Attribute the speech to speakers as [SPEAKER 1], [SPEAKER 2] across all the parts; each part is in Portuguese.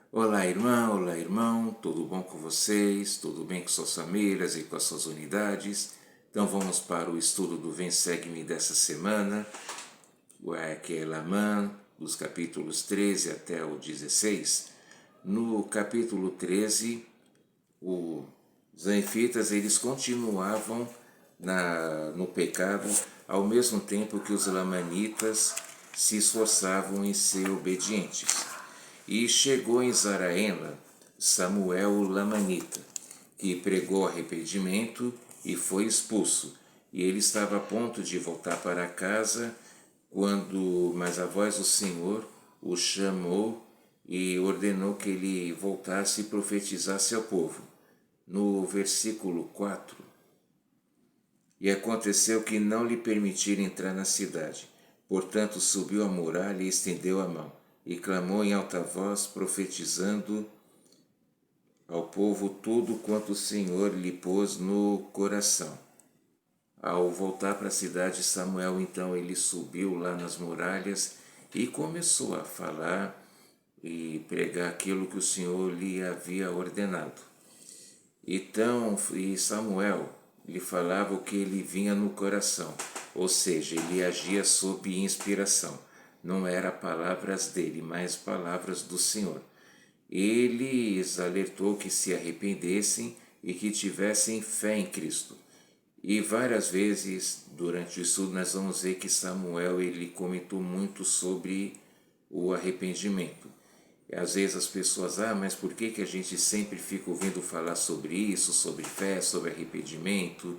[SPEAKER 1] Olá irmão, tudo bom com vocês? Tudo bem com suas famílias e com as suas unidades? Então vamos para o estudo do Vem Segue-me dessa semana, que é Lamã, dos capítulos 13 até o 16. No capítulo 13, os anfitas eles continuavam no pecado, ao mesmo tempo que os lamanitas se esforçavam em ser obedientes. E chegou em Zaraena Samuel o Lamanita, que pregou arrependimento e foi expulso. E ele estava a ponto de voltar para casa, mas a voz do Senhor o chamou e ordenou que ele voltasse e profetizasse ao povo. No versículo 4, e aconteceu que não lhe permitiram entrar na cidade. Portanto, subiu a muralha e estendeu a mão, e clamou em alta voz, profetizando ao povo tudo quanto o Senhor lhe pôs no coração. Ao voltar para a cidade, Samuel então ele subiu lá nas muralhas e começou a falar e pregar aquilo que o Senhor lhe havia ordenado. Então, e Samuel lhe falava o que ele vinha no coração, ou seja, ele agia sob inspiração. Não eram palavras dele, mas palavras do Senhor. Ele os alertou que se arrependessem e que tivessem fé em Cristo. E várias vezes durante o estudo nós vamos ver que Samuel ele comentou muito sobre o arrependimento. E às vezes as pessoas, mas por que a gente sempre fica ouvindo falar sobre isso, sobre fé, sobre arrependimento,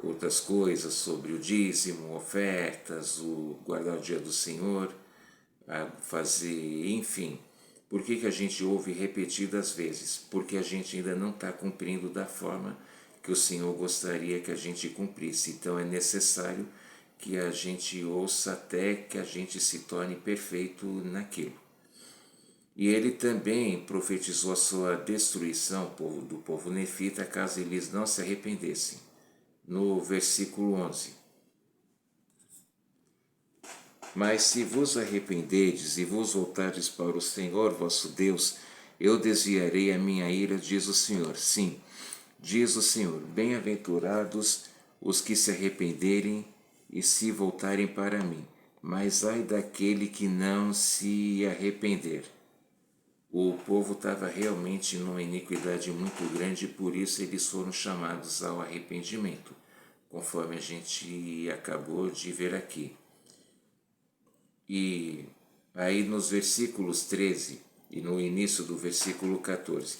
[SPEAKER 1] outras coisas, sobre o dízimo, ofertas, o guardar o dia do Senhor, fazer, enfim. Por que a gente ouve repetidas vezes? Porque a gente ainda não está cumprindo da forma que o Senhor gostaria que a gente cumprisse. Então é necessário que a gente ouça até que a gente se torne perfeito naquilo. E ele também profetizou a sua destruição do povo nefita, caso eles não se arrependessem. No versículo 11. Mas se vos arrependerdes e vos voltardes para o Senhor vosso Deus, eu desviarei a minha ira, diz o Senhor. Sim, diz o Senhor, bem-aventurados os que se arrependerem e se voltarem para mim. Mas ai daquele que não se arrepender. O povo estava realmente numa iniquidade muito grande, e por isso eles foram chamados ao arrependimento, conforme a gente acabou de ver aqui. E aí nos versículos 13 e no início do versículo 14,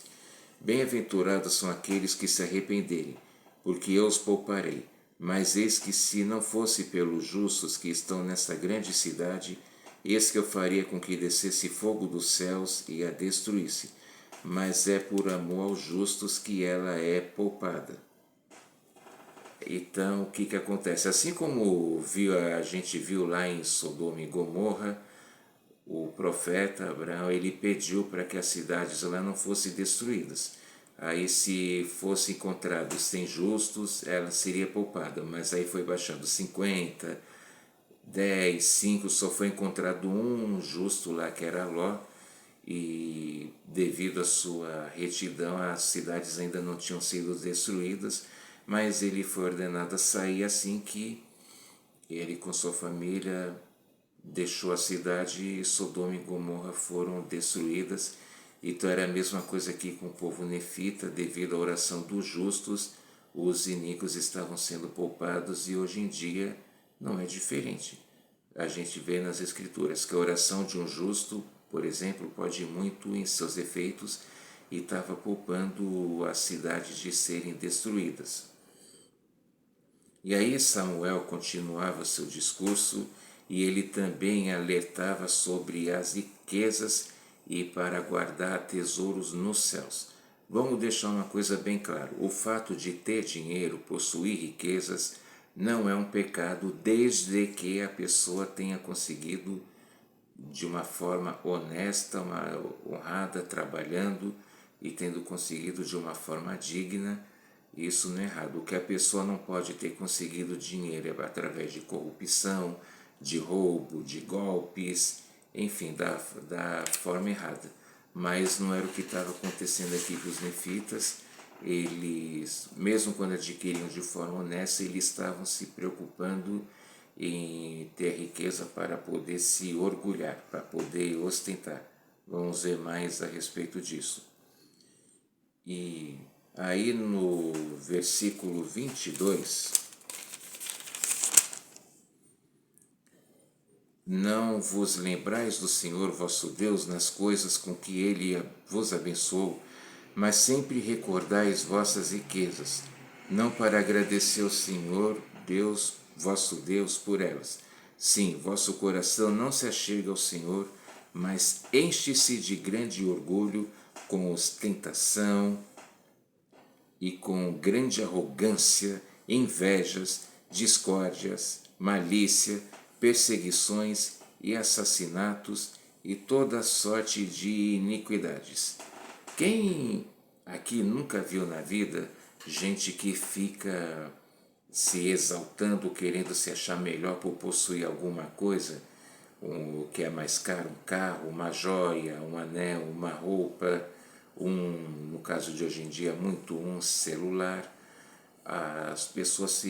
[SPEAKER 1] bem-aventurados são aqueles que se arrependerem, porque eu os pouparei. Mas eis que se não fosse pelos justos que estão nesta grande cidade, eis que eu faria com que descesse fogo dos céus e a destruísse. Mas é por amor aos justos que ela é poupada. Então, o que acontece? Assim como a gente viu lá em Sodoma e Gomorra, o profeta Abraão ele pediu para que as cidades lá não fossem destruídas. Aí se fosse encontrados 100 justos, ela seria poupada, mas aí foi baixando 50, 10, 5, só foi encontrado um justo lá que era Ló, e devido à sua retidão as cidades ainda não tinham sido destruídas, mas ele foi ordenado a sair assim que ele com sua família deixou a cidade e Sodoma e Gomorra foram destruídas. Então era a mesma coisa aqui com o povo nefita, devido à oração dos justos, os iníquos estavam sendo poupados e hoje em dia não é diferente. A gente vê nas escrituras que a oração de um justo, por exemplo, pode ir muito em seus efeitos e estava poupando as cidades de serem destruídas. E aí Samuel continuava seu discurso e ele também alertava sobre as riquezas e para guardar tesouros nos céus. Vamos deixar uma coisa bem clara: o fato de ter dinheiro, possuir riquezas, não é um pecado desde que a pessoa tenha conseguido de uma forma honesta, honrada, trabalhando e tendo conseguido de uma forma digna. Isso não é errado. O que a pessoa não pode ter conseguido dinheiro é através de corrupção, de roubo, de golpes, enfim, da forma errada. mas não era o que estava acontecendo aqui com os nefitas. Eles, mesmo quando adquiriam de forma honesta, eles estavam se preocupando em ter riqueza para poder se orgulhar, para poder ostentar. Vamos ver mais a respeito disso. E aí no versículo 22, não vos lembrais do Senhor vosso Deus nas coisas com que Ele vos abençoou, mas sempre recordais vossas riquezas, não para agradecer ao Senhor Deus, vosso Deus, por elas. Sim, vosso coração não se achega ao Senhor, mas enche-se de grande orgulho, com ostentação e com grande arrogância, invejas, discórdias, malícia, perseguições e assassinatos e toda sorte de iniquidades. Quem aqui nunca viu na vida gente que fica se exaltando, querendo se achar melhor por possuir alguma coisa, o que é mais caro, um carro, uma joia, um anel, uma roupa, no caso de hoje em dia, muito um celular. As pessoas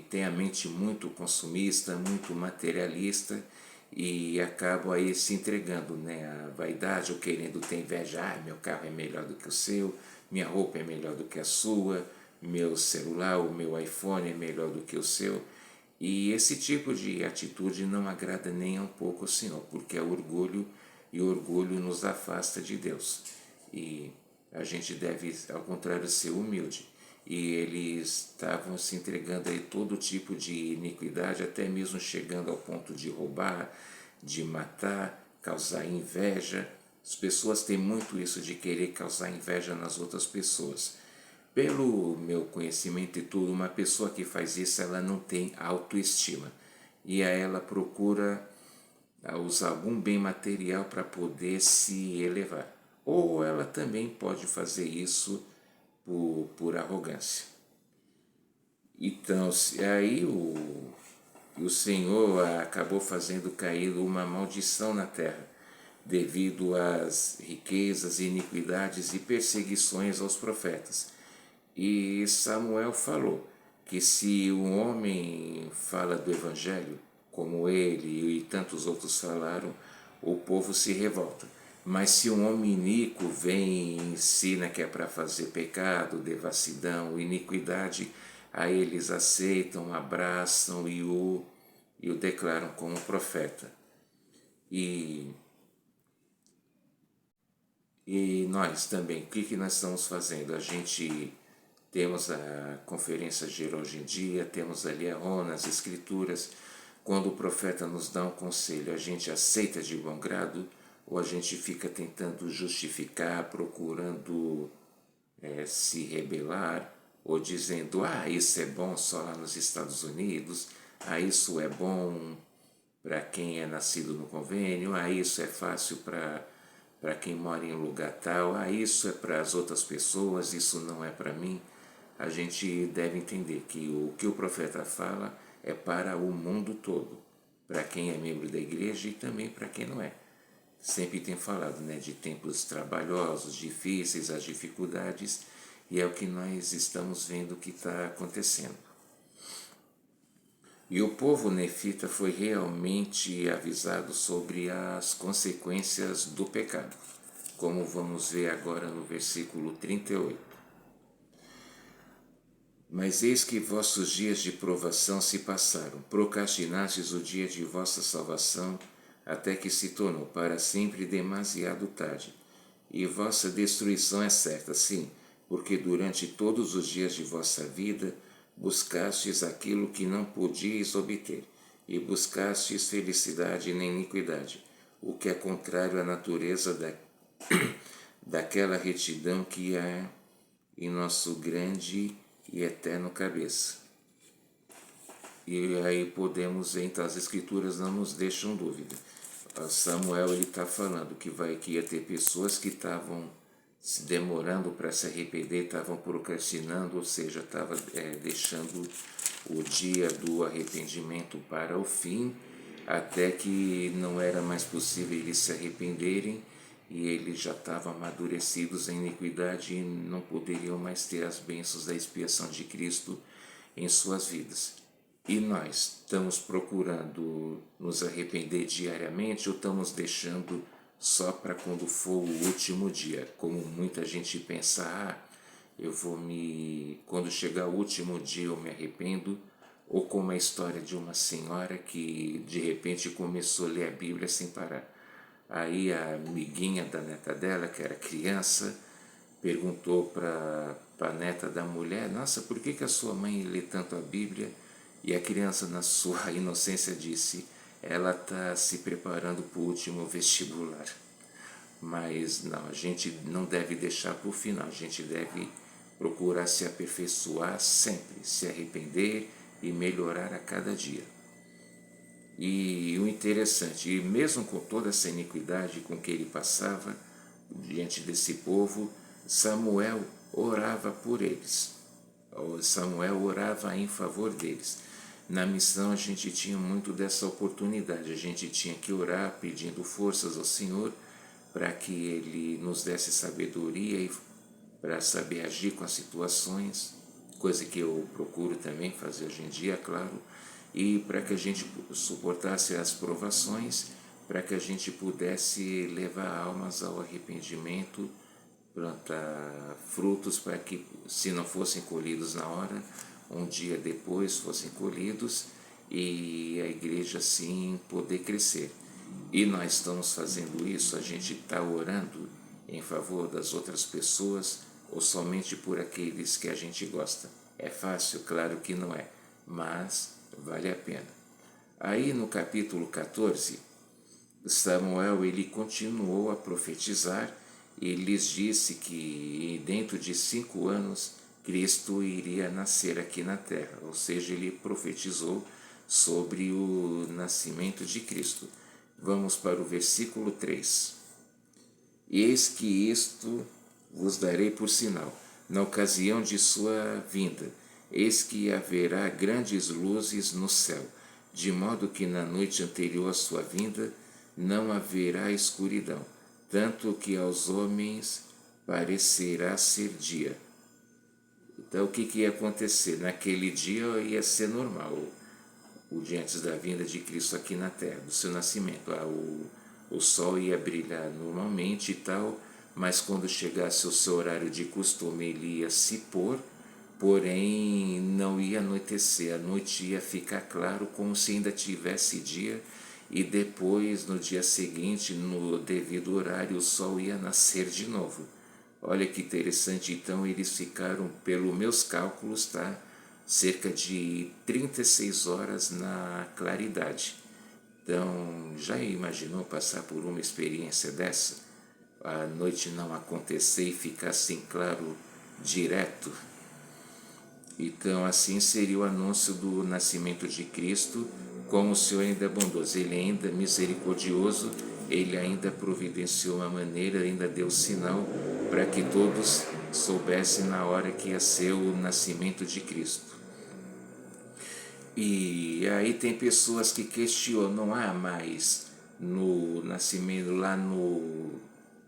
[SPEAKER 1] têm a mente muito consumista, muito materialista e acabam aí se entregando, né, à vaidade, ou querendo ter inveja. Meu carro é melhor do que o seu, minha roupa é melhor do que a sua, meu celular, o meu iPhone é melhor do que o seu. E esse tipo de atitude não agrada nem um pouco ao Senhor, porque é orgulho, e o orgulho nos afasta de Deus. E a gente deve, ao contrário, ser humilde. E eles estavam se entregando a todo tipo de iniquidade, até mesmo chegando ao ponto de roubar, de matar, causar inveja. As pessoas têm muito isso de querer causar inveja nas outras pessoas. Pelo meu conhecimento e tudo, uma pessoa que faz isso, ela não tem autoestima. E aí ela procura usar algum bem material para poder se elevar. Ou ela também pode fazer isso por arrogância. Então, aí o Senhor acabou fazendo cair uma maldição na terra, devido às riquezas, iniquidades e perseguições aos profetas. E Samuel falou que se um homem fala do Evangelho, como ele e tantos outros falaram, o povo se revolta. Mas se um homem iníquo vem e ensina que é para fazer pecado, devassidão, iniquidade, aí eles aceitam, abraçam e o declaram como profeta. E nós também, o que nós estamos fazendo? A gente temos a conferência gira hoje em dia, temos ali a ONU, as escrituras. Quando o profeta nos dá um conselho, a gente aceita de bom grado ou a gente fica tentando justificar, procurando se rebelar, ou dizendo, isso é bom só lá nos Estados Unidos, isso é bom para quem é nascido no convênio, isso é fácil para quem mora em um lugar tal, isso é para as outras pessoas, isso não é para mim. A gente deve entender que o que o profeta fala é para o mundo todo, para quem é membro da igreja e também para quem não é. Sempre tem falado, né, de tempos trabalhosos, difíceis, as dificuldades, e é o que nós estamos vendo que está acontecendo. E o povo nefita foi realmente avisado sobre as consequências do pecado, como vamos ver agora no versículo 38. Mas eis que vossos dias de provação se passaram, procrastinastes o dia de vossa salvação, até que se tornou para sempre demasiado tarde. E vossa destruição é certa, sim, porque durante todos os dias de vossa vida buscastes aquilo que não podíeis obter, e buscastes felicidade na iniquidade, o que é contrário à natureza daquela retidão que é em nosso grande e eterno cabeça. E aí podemos, então as escrituras não nos deixam dúvida. Samuel está falando que ia ter pessoas que estavam se demorando para se arrepender, estavam procrastinando, ou seja, estavam deixando o dia do arrependimento para o fim, até que não era mais possível eles se arrependerem, e eles já estavam amadurecidos em iniquidade e não poderiam mais ter as bênçãos da expiação de Cristo em suas vidas. E nós estamos procurando nos arrepender diariamente ou estamos deixando só para quando for o último dia? Como muita gente pensa, quando chegar o último dia eu me arrependo, ou como a história de uma senhora que de repente começou a ler a Bíblia sem parar. Aí a amiguinha da neta dela, que era criança, perguntou para a neta da mulher: nossa, por que a sua mãe lê tanto a Bíblia? E a criança, na sua inocência, disse: ela está se preparando para o último vestibular. Mas não, a gente não deve deixar para o final, a gente deve procurar se aperfeiçoar sempre, se arrepender e melhorar a cada dia. E o interessante, e mesmo com toda essa iniquidade com que ele passava diante desse povo, Samuel orava por eles. Samuel orava em favor deles. Na missão a gente tinha muito dessa oportunidade, a gente tinha que orar pedindo forças ao Senhor para que Ele nos desse sabedoria e para saber agir com as situações, coisa que eu procuro também fazer hoje em dia, claro, e para que a gente suportasse as provações, para que a gente pudesse levar almas ao arrependimento, plantar frutos para que, se não fossem colhidos na hora, um dia depois fossem colhidos e a igreja assim poder crescer. E nós estamos fazendo isso, a gente está orando em favor das outras pessoas ou somente por aqueles que a gente gosta. É fácil? Claro que não é, mas vale a pena. Aí no capítulo 14, Samuel ele continuou a profetizar e lhes disse que dentro de 5 anos Cristo iria nascer aqui na terra, ou seja, ele profetizou sobre o nascimento de Cristo. Vamos para o versículo 3. Eis que isto vos darei por sinal, na ocasião de sua vinda, eis que haverá grandes luzes no céu, de modo que na noite anterior à sua vinda não haverá escuridão, tanto que aos homens parecerá ser dia. Então o que ia acontecer? Naquele dia ia ser normal, o dia antes da vinda de Cristo aqui na terra, do seu nascimento. O sol ia brilhar normalmente e tal, mas quando chegasse o seu horário de costume ele ia se pôr, porém não ia anoitecer, a noite ia ficar claro como se ainda tivesse dia, e depois no dia seguinte, no devido horário, o sol ia nascer de novo. Olha que interessante, então eles ficaram, pelos meus cálculos, tá? Cerca de 36 horas na claridade. Então, já imaginou passar por uma experiência dessa? A noite não acontecer e ficar assim claro direto? Então, assim seria o anúncio do nascimento de Cristo, como o Senhor ainda é bondoso, Ele ainda é misericordioso, Ele ainda providenciou uma maneira, ainda deu sinal para que todos soubessem na hora que ia ser o nascimento de Cristo. E aí tem pessoas que questionam, mas no nascimento,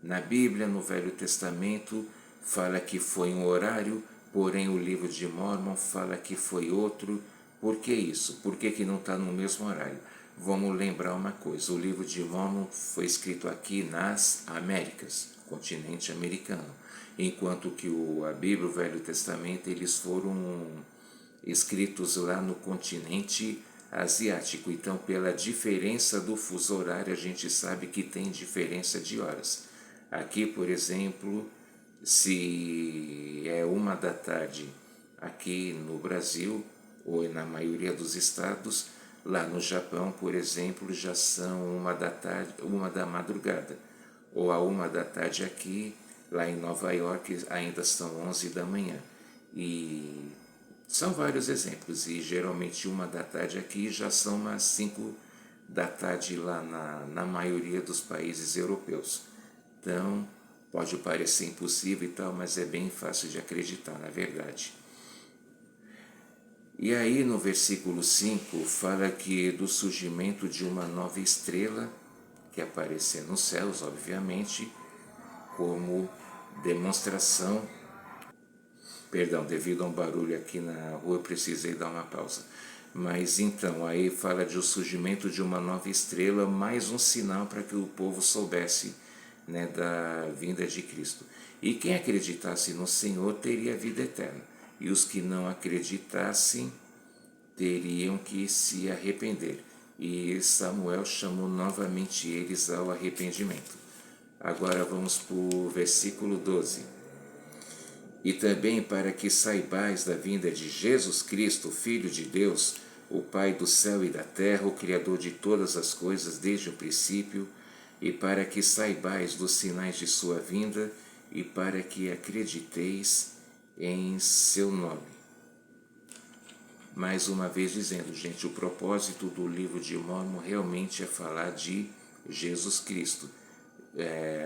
[SPEAKER 1] na Bíblia, no Velho Testamento, fala que foi um horário, porém o livro de Mórmon fala que foi outro. Por que isso? Por que não está no mesmo horário? Vamos lembrar uma coisa, o livro de Mórmon foi escrito aqui nas Américas, continente americano, enquanto que a Bíblia, o Velho Testamento, eles foram escritos lá no continente asiático. Então, pela diferença do fuso horário, a gente sabe que tem diferença de horas. Aqui, por exemplo, se é 1 da tarde aqui no Brasil, ou na maioria dos estados, lá no Japão, por exemplo, já são 1 da tarde, 1 da madrugada. Ou a 1 da tarde aqui, lá em Nova York, ainda são 11 da manhã. E são vários exemplos, e geralmente 1 da tarde aqui já são umas 5 da tarde lá na maioria dos países europeus. Então, pode parecer impossível e tal, mas é bem fácil de acreditar, na verdade. E aí no versículo 5 fala que do surgimento de uma nova estrela que aparecer nos céus, obviamente, como demonstração. Perdão, devido a um barulho aqui na rua, eu precisei dar uma pausa. Mas então, aí fala de o surgimento de uma nova estrela, mais um sinal para que o povo soubesse, né, da vinda de Cristo. E quem acreditasse no Senhor teria vida eterna. E os que não acreditassem teriam que se arrepender. E Samuel chamou novamente eles ao arrependimento. Agora vamos para o versículo 12. E também para que saibais da vinda de Jesus Cristo, Filho de Deus, o Pai do céu e da terra, o Criador de todas as coisas desde o princípio, e para que saibais dos sinais de sua vinda, e para que acrediteis em seu nome. Mais uma vez dizendo, gente, o propósito do livro de Mórmon realmente é falar de Jesus Cristo.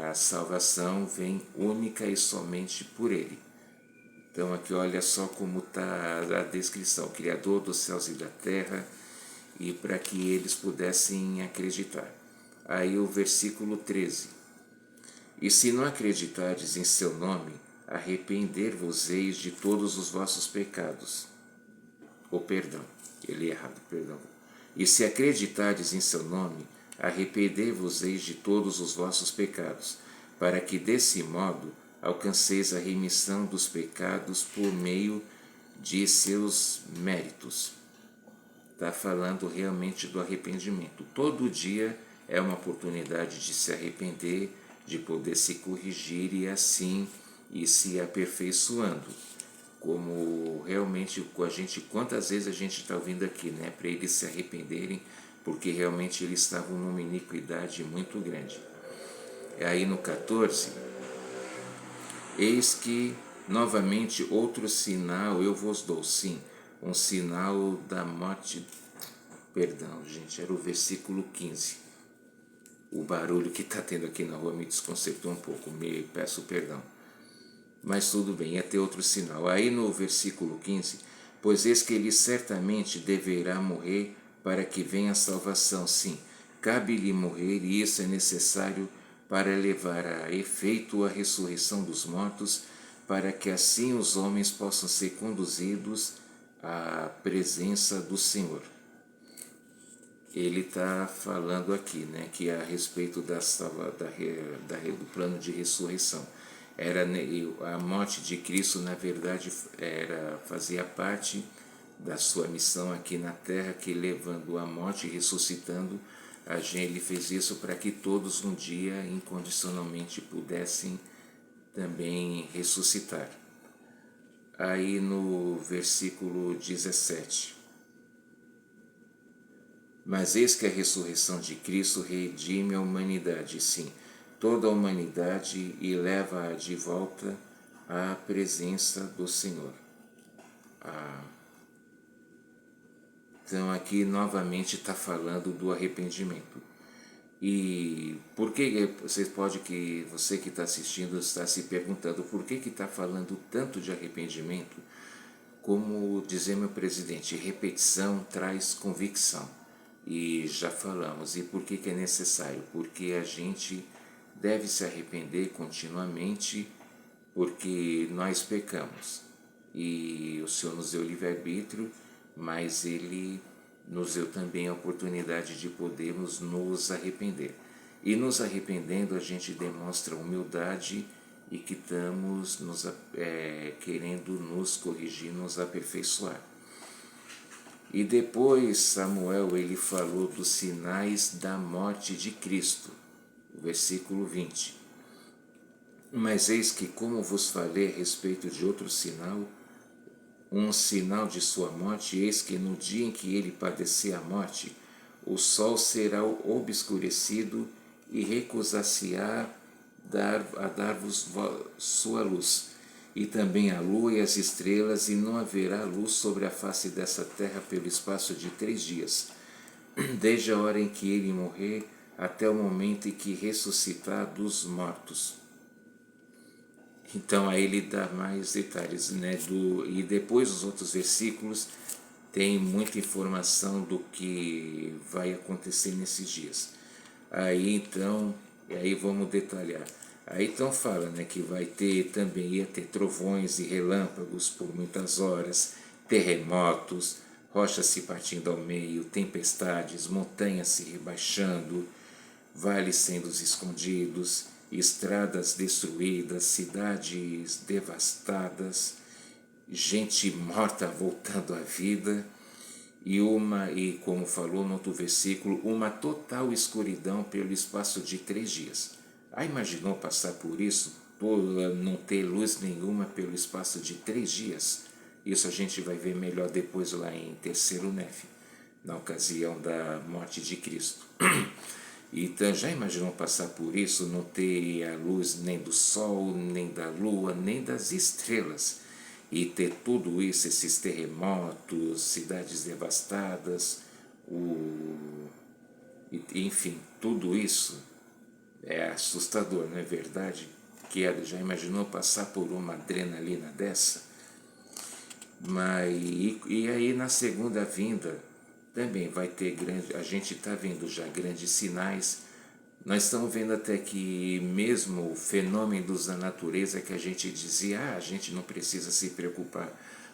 [SPEAKER 1] A salvação vem única e somente por Ele. Então aqui olha só como está a descrição, Criador dos céus e da terra, e para que eles pudessem acreditar. Aí o versículo 13. E se não acreditardes em seu nome, arrepender-vos-eis de todos os vossos pecados. Ele é errado, perdão. E se acreditardes em seu nome, arrepender-vos-eis de todos os vossos pecados, para que desse modo alcanceis a remissão dos pecados por meio de seus méritos. Está falando realmente do arrependimento. Todo dia é uma oportunidade de se arrepender, de poder se corrigir e assim ir se aperfeiçoando. Como realmente quantas vezes a gente está ouvindo aqui, né, para eles se arrependerem, porque realmente eles estavam numa iniquidade muito grande. Aí no 14, eis que novamente outro sinal eu vos dou, sim, um sinal da morte. Perdão, gente, era o versículo 15. O barulho que está tendo aqui na rua me desconcertou um pouco, me peço perdão. Mas tudo bem, ia ter outro sinal. Aí no versículo 15, pois eis que ele certamente deverá morrer para que venha a salvação. Sim, cabe-lhe morrer e isso é necessário para levar a efeito a ressurreição dos mortos, para que assim os homens possam ser conduzidos à presença do Senhor. Ele está falando aqui, né, que a respeito do plano de ressurreição. A morte de Cristo, na verdade, fazia parte da sua missão aqui na Terra, que levando a morte e ressuscitando, ele fez isso para que todos um dia incondicionalmente pudessem também ressuscitar. Aí no versículo 17. Mas eis que a ressurreição de Cristo redime a humanidade, sim, toda a humanidade, e leva-a de volta à presença do Senhor. Então aqui novamente está falando do arrependimento. E por que você que está assistindo está se perguntando por que está falando tanto de arrependimento? Como dizia meu presidente, repetição traz convicção. E já falamos. E por que é necessário? Porque a gente deve se arrepender continuamente, porque nós pecamos. E o Senhor nos deu livre-arbítrio, mas Ele nos deu também a oportunidade de podermos nos arrepender. E nos arrependendo, a gente demonstra humildade e que estamos querendo nos corrigir, nos aperfeiçoar. E depois Samuel ele falou dos sinais da morte de Cristo, versículo 20. Mas eis que, como vos falei a respeito de outro sinal, um sinal de sua morte, eis que no dia em que ele padecer a morte, o sol será obscurecido e recusar-se-á a dar-vos sua luz, e também a lua e as estrelas, e não haverá luz sobre a face dessa terra pelo espaço de 3 dias, desde a hora em que ele morrer até o momento em que ressuscitar dos mortos. Então aí ele dá mais detalhes, né? E depois os outros versículos tem muita informação do que vai acontecer nesses dias. Aí então, aí vamos detalhar. Aí então fala, né, que vai ter também, ia ter trovões e relâmpagos por muitas horas, terremotos, rochas se partindo ao meio, tempestades, montanhas se rebaixando, vales sendo escondidos, estradas destruídas, cidades devastadas, gente morta voltando à vida, e como falou no outro versículo, uma total escuridão pelo espaço de 3 dias. Ah, imaginou passar por isso, por não ter luz nenhuma pelo espaço de 3 dias? Isso a gente vai ver melhor depois lá em terceiro Néfi, na ocasião da morte de Cristo. Então, já imaginou passar por isso, não ter a luz nem do sol, nem da lua, nem das estrelas, e ter tudo isso, esses terremotos, cidades devastadas, enfim, tudo isso é assustador, não é verdade? Que já imaginou passar por uma adrenalina dessa? Mas, e aí na segunda vinda também vai ter grande, a gente está vendo já grandes sinais. Nós estamos vendo até que mesmo fenômenos da natureza que a gente dizia, a gente não precisa se preocupar.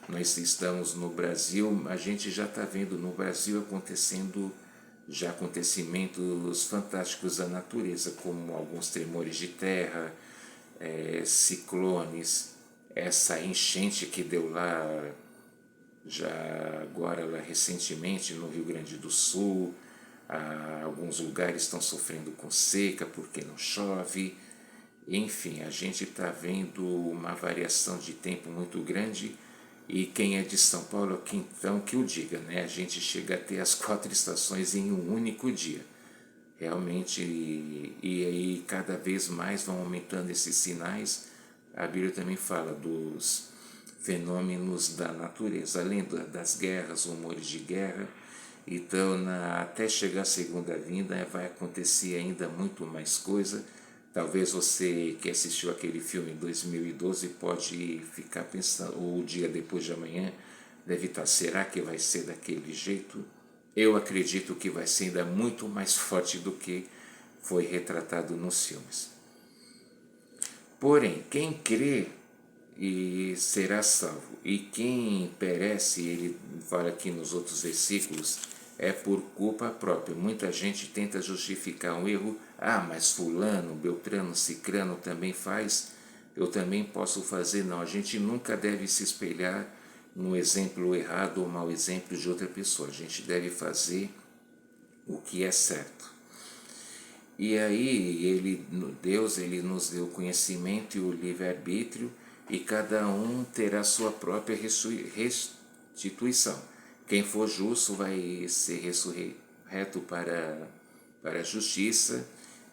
[SPEAKER 1] Nós estamos no Brasil, a gente já está vendo no Brasil acontecendo já acontecimentos fantásticos da natureza, como alguns tremores de terra, ciclones, essa enchente que deu lá já agora lá recentemente no Rio Grande do Sul. Alguns lugares estão sofrendo com seca porque não chove. Enfim, a gente está vendo uma variação de tempo muito grande, e quem é de São Paulo aqui então que o diga, né? A gente chega a ter as 4 estações em um único dia. Realmente, e aí cada vez mais vão aumentando esses sinais. A Bíblia também fala dos fenômenos da natureza, além das guerras, rumores de guerra. Então, até chegar a segunda vinda, vai acontecer ainda muito mais coisa. Talvez você que assistiu aquele filme em 2012 pode ficar pensando, ou o dia depois de amanhã deve estar, será que vai ser daquele jeito? Eu acredito que vai ser ainda muito mais forte do que foi retratado nos filmes. Porém, quem crê e será salvo, e quem perece, ele fala aqui nos outros versículos, é por culpa própria. Muita gente tenta justificar um erro, mas fulano, beltrano, cicrano também faz, eu também posso fazer. Não, a gente nunca deve se espelhar no exemplo errado ou mau exemplo de outra pessoa. A gente deve fazer o que é certo. E aí Deus ele nos deu o conhecimento e o livre-arbítrio, e cada um terá sua própria restituição. Quem for justo vai ser ressurreto para a justiça,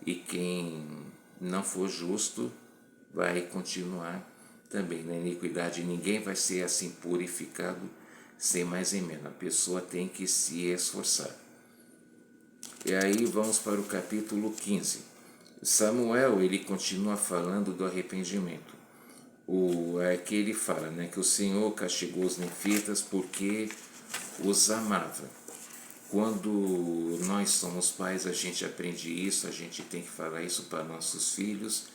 [SPEAKER 1] e quem não for justo vai continuar também na iniquidade. Ninguém vai ser assim purificado sem mais nem menos. A pessoa tem que se esforçar. E aí vamos para o capítulo 15. Samuel ele continua falando do arrependimento. Que ele fala, né, que o Senhor castigou os nefitas porque os amava. Quando nós somos pais, a gente aprende isso, a gente tem que falar isso para nossos filhos.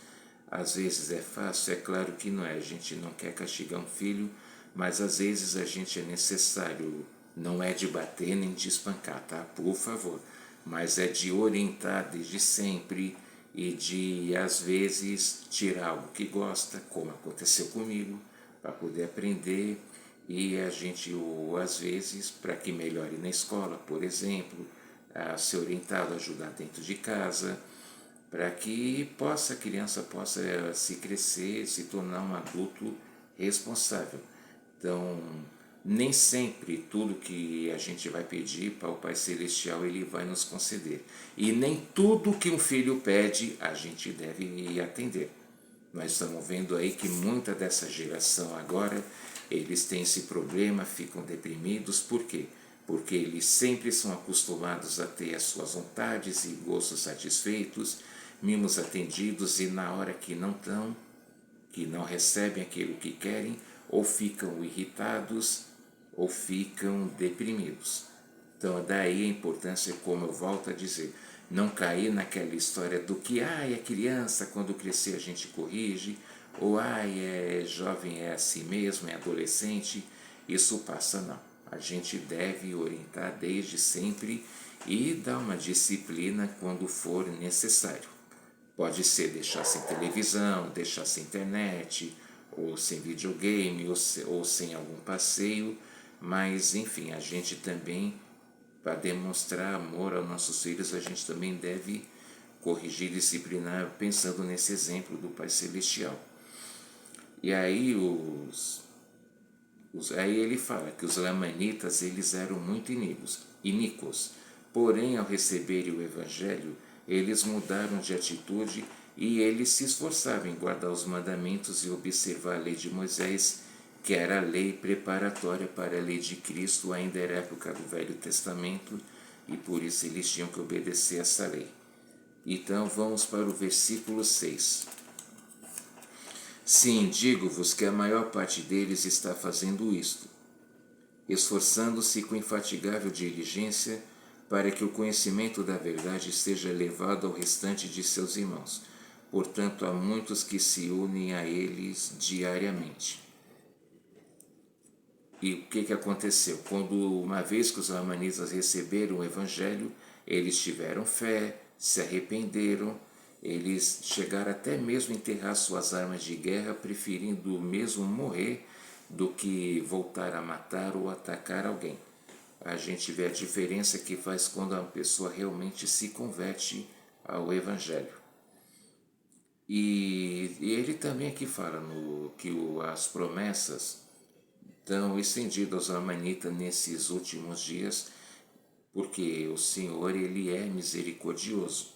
[SPEAKER 1] Às vezes é fácil, é claro que não é, a gente não quer castigar um filho, mas às vezes a gente é necessário, não é de bater nem de espancar, tá? Por favor, mas é de orientar desde sempre, e de às vezes tirar algo que gosta, como aconteceu comigo, para poder aprender. E a gente, às vezes, para que melhore na escola, por exemplo, a ser orientado, ajudar dentro de casa, para que a criança possa se crescer, se tornar um adulto responsável. Então, nem sempre tudo que a gente vai pedir para o Pai Celestial ele vai nos conceder. E nem tudo que um filho pede a gente deve atender. Nós estamos vendo aí que muita dessa geração agora, eles têm esse problema, ficam deprimidos. Por quê? Porque eles sempre são acostumados a ter as suas vontades e gostos satisfeitos, mimos atendidos, e na hora que não estão, que não recebem aquilo que querem, ou ficam irritados, ou ficam deprimidos. Então, daí a importância, como eu volto a dizer, não cair naquela história do que, é criança, quando crescer a gente corrige, ou é jovem, é assim mesmo, é adolescente, isso passa não. A gente deve orientar desde sempre e dar uma disciplina quando for necessário. Pode ser deixar sem televisão, deixar sem internet, ou sem videogame, ou sem algum passeio, mas enfim, a gente também, para demonstrar amor aos nossos filhos, a gente também deve corrigir, disciplinar, pensando nesse exemplo do Pai Celestial. E aí aí ele fala que os lamanitas eles eram muito iníquos, porém ao receberem o Evangelho, eles mudaram de atitude e eles se esforçavam em guardar os mandamentos e observar a lei de Moisés, que era a lei preparatória para a lei de Cristo, ainda era época do Velho Testamento, e por isso eles tinham que obedecer essa lei. Então vamos para o versículo 6. Sim, digo-vos que a maior parte deles está fazendo isto, esforçando-se com infatigável diligência para que o conhecimento da verdade seja levado ao restante de seus irmãos. Portanto, há muitos que se unem a eles diariamente. E o que aconteceu? Quando, uma vez que os lamanitas receberam o Evangelho, eles tiveram fé, se arrependeram, eles chegaram até mesmo a enterrar suas armas de guerra, preferindo mesmo morrer do que voltar a matar ou atacar alguém. A gente vê a diferença que faz quando a pessoa realmente se converte ao Evangelho. E ele também aqui fala que as promessas estão estendidas aos lamanitas nesses últimos dias, porque o Senhor ele é misericordioso.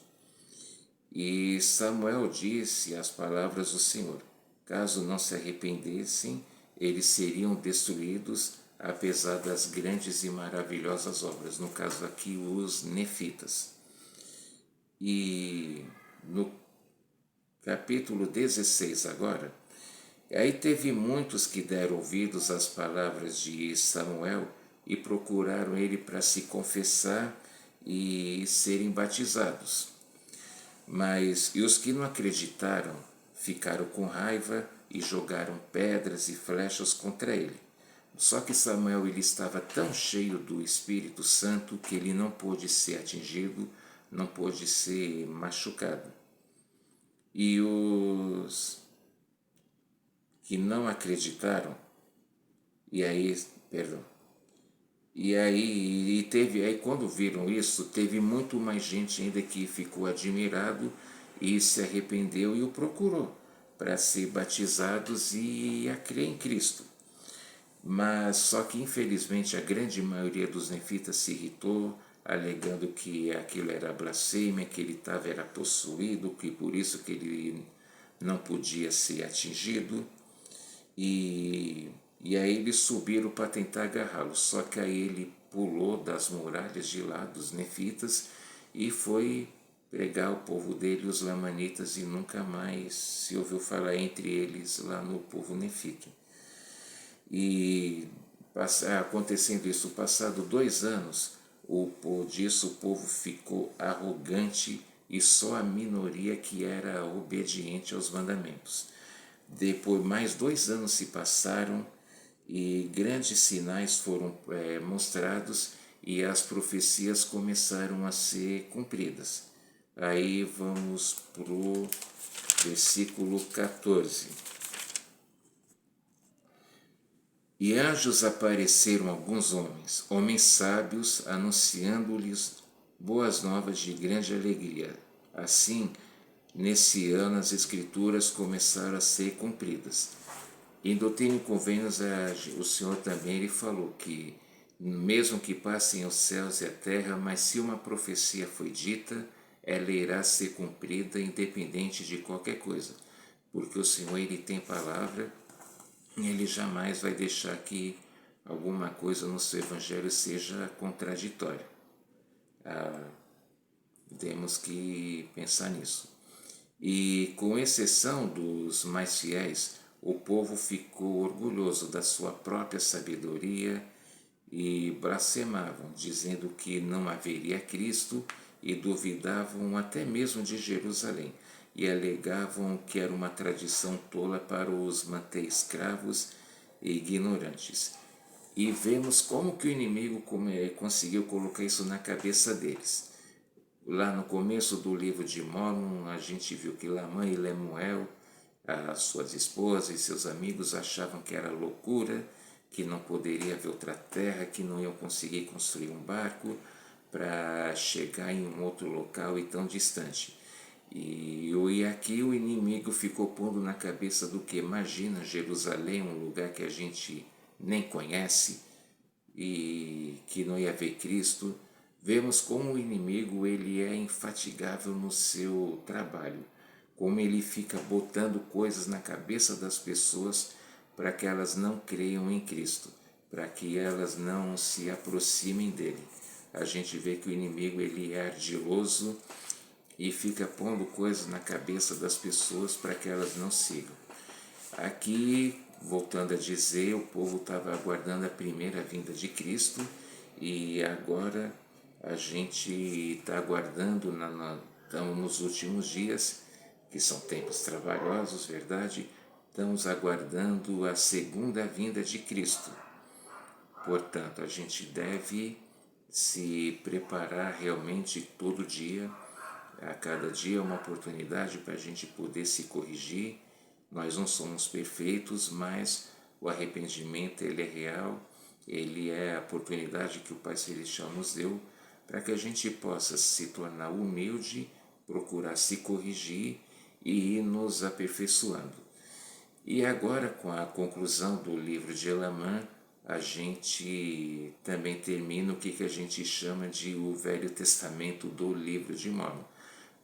[SPEAKER 1] E Samuel disse as palavras do Senhor: caso não se arrependessem, eles seriam destruídos, apesar das grandes e maravilhosas obras, no caso aqui os nefitas. E no capítulo 16 agora, aí teve muitos que deram ouvidos às palavras de Samuel e procuraram ele para se confessar e serem batizados. E os que não acreditaram ficaram com raiva e jogaram pedras e flechas contra ele. Só que Samuel ele estava tão cheio do Espírito Santo que ele não pôde ser atingido, não pôde ser machucado. E os que não acreditaram, aí quando viram isso, teve muito mais gente ainda que ficou admirado e se arrependeu e o procurou para ser batizados e a crer em Cristo. Mas só que infelizmente a grande maioria dos nefitas se irritou, alegando que aquilo era blasfêmia, que ele era possuído, que por isso que ele não podia ser atingido. E aí eles subiram para tentar agarrá-lo, só que aí ele pulou das muralhas de lá dos nefitas e foi pregar o povo dele, os lamanitas, e nunca mais se ouviu falar entre eles lá no povo nefita. E acontecendo isso, passado 2 anos, o povo ficou arrogante e só a minoria que era obediente aos mandamentos. Depois, mais 2 anos se passaram e grandes sinais foram mostrados e as profecias começaram a ser cumpridas. Aí vamos para o versículo 14. E anjos apareceram a alguns homens sábios, anunciando-lhes boas novas de grande alegria. Assim, nesse ano as Escrituras começaram a ser cumpridas. Em Doutrina e Convênios, o Senhor também ele falou que, mesmo que passem os céus e a terra, mas se uma profecia foi dita, ela irá ser cumprida independente de qualquer coisa. Porque o Senhor ele tem palavra e ele jamais vai deixar que alguma coisa no seu Evangelho seja contraditória. Temos que pensar nisso. E com exceção dos mais fiéis, o povo ficou orgulhoso da sua própria sabedoria e blasfemavam, dizendo que não haveria Cristo e duvidavam até mesmo de Jerusalém e alegavam que era uma tradição tola para os manter escravos e ignorantes. E vemos como que o inimigo conseguiu colocar isso na cabeça deles. Lá no começo do livro de Mórmon, a gente viu que Lamã e Lemuel, as suas esposas e seus amigos, achavam que era loucura, que não poderia haver outra terra, que não iam conseguir construir um barco para chegar em um outro local e tão distante. E aqui o inimigo ficou pondo na cabeça do que? Imagina Jerusalém, um lugar que a gente nem conhece e que não ia ver Cristo. Vemos como o inimigo ele é infatigável no seu trabalho, como ele fica botando coisas na cabeça das pessoas para que elas não creiam em Cristo, para que elas não se aproximem dele. A gente vê que o inimigo ele é ardiloso e fica pondo coisas na cabeça das pessoas para que elas não sigam. Aqui, voltando a dizer, o povo estava aguardando a primeira vinda de Cristo e agora a gente está aguardando, estamos nos últimos dias, que são tempos trabalhosos, verdade? Estamos aguardando a segunda vinda de Cristo. Portanto, a gente deve se preparar realmente todo dia. A cada dia é uma oportunidade para a gente poder se corrigir. Nós não somos perfeitos, mas o arrependimento ele é real, ele é a oportunidade que o Pai Celestial nos deu para que a gente possa se tornar humilde, procurar se corrigir e ir nos aperfeiçoando. E agora, com a conclusão do livro de Elamã, a gente também termina o que a gente chama de o Velho Testamento do livro de Mórmon,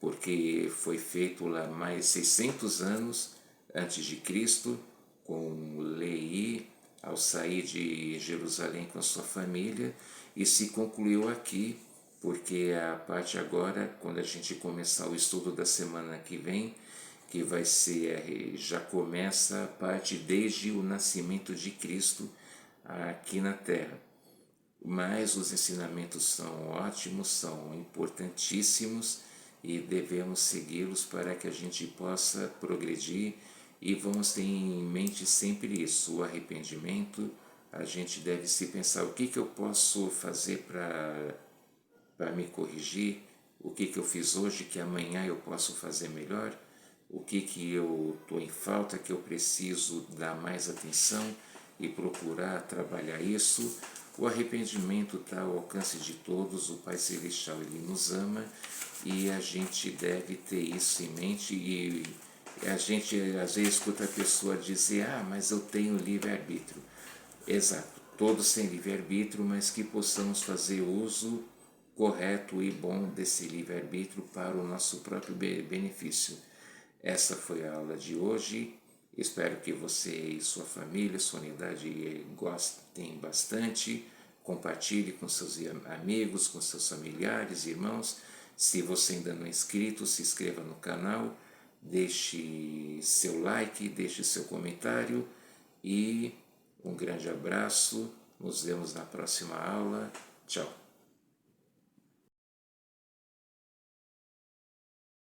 [SPEAKER 1] porque foi feito lá mais 600 anos antes de Cristo, com Leí ao sair de Jerusalém com a sua família, e se concluiu aqui, porque a parte agora, quando a gente começar o estudo da semana que vem, que vai ser, já começa a parte desde o nascimento de Cristo aqui na Terra. Mas os ensinamentos são ótimos, são importantíssimos e devemos segui-los para que a gente possa progredir e vamos ter em mente sempre isso, o arrependimento. A gente deve se pensar o que eu posso fazer para me corrigir, o que eu fiz hoje que amanhã eu posso fazer melhor, o que eu estou em falta, que eu preciso dar mais atenção e procurar trabalhar isso. O arrependimento está ao alcance de todos, o Pai Celestial ele nos ama e a gente deve ter isso em mente. E a gente às vezes escuta a pessoa dizer, mas eu tenho livre-arbítrio. Exato, todos têm livre-arbítrio, mas que possamos fazer uso correto e bom desse livre-arbítrio para o nosso próprio benefício. Essa foi a aula de hoje. Espero que você e sua família, sua unidade gostem bastante. Compartilhe com seus amigos, com seus familiares, irmãos. Se você ainda não é inscrito, se inscreva no canal. Deixe seu like, deixe seu comentário. E um grande abraço. Nos vemos na próxima aula. Tchau.